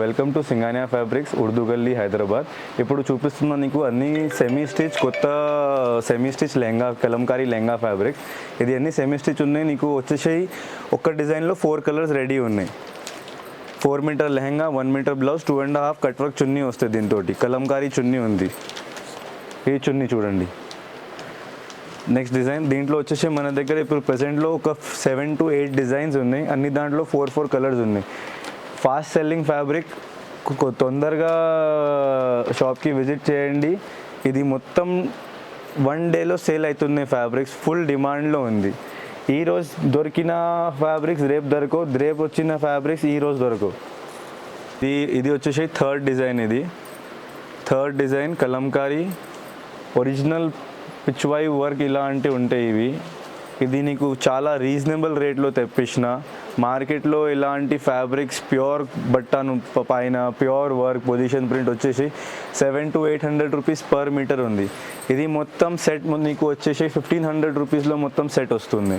Welcome to Singhania fabrics Urdu గల్లీ హైదరాబాద్. ఇప్పుడు చూపిస్తున్నా నీకు అన్ని సెమీ స్టిచ్ కొత్త semi stitch lehenga Kalamkari lehenga fabrics. ఇది అన్ని సెమీ స్టిచ్ ఉన్నాయి. నీకు వచ్చేసి ఒక్క డిజైన్లో 4 కలర్స్ రెడీ ఉన్నాయి. 4 metre lehenga, 1 metre blouse, 2.5 cut work chunni వస్తుంది. దీంతో కలంకారీ చున్నీ ఉంది. ఈ చున్నీ చూడండి. నెక్స్ట్ డిజైన్ దీంట్లో వచ్చేసి మన దగ్గర ఇప్పుడు ప్రెసెంట్లో ఒక 7 to 8 డిజైన్స్ ఉన్నాయి. అన్ని దాంట్లో 4 కలర్స్ ఉన్నాయి. ఫాస్ట్ సెల్లింగ్ ఫ్యాబ్రిక్, తొందరగా షాప్కి విజిట్ చేయండి. ఇది మొత్తం 1 డేలో సేల్ అవుతున్నాయి ఫ్యాబ్రిక్స్. ఫుల్ డిమాండ్లో ఉంది. ఈరోజు దొరికిన ఫ్యాబ్రిక్స్ రేపు దొరకవు, రేపు వచ్చిన ఫ్యాబ్రిక్స్ ఈరోజు దొరకవు. ఇది వచ్చేసి third design Kalamkari original Pichwai work ఇలాంటివి ఉంటాయి ఇవి. ఇది నీకు చాలా రీజనబుల్ రేట్లో తెప్పించిన. మార్కెట్లో ఇలాంటి ఫ్యాబ్రిక్స్ ప్యూర్ బట్టను పైన ప్యూర్ వర్క్ పొజిషన్ ప్రింట్ వచ్చేసి 700 to 800 రూపీస్ పర్ మీటర్ ఉంది. ఇది మొత్తం సెట్ నీకు వచ్చేసి 1500 రూపీస్లో మొత్తం సెట్ వస్తుంది.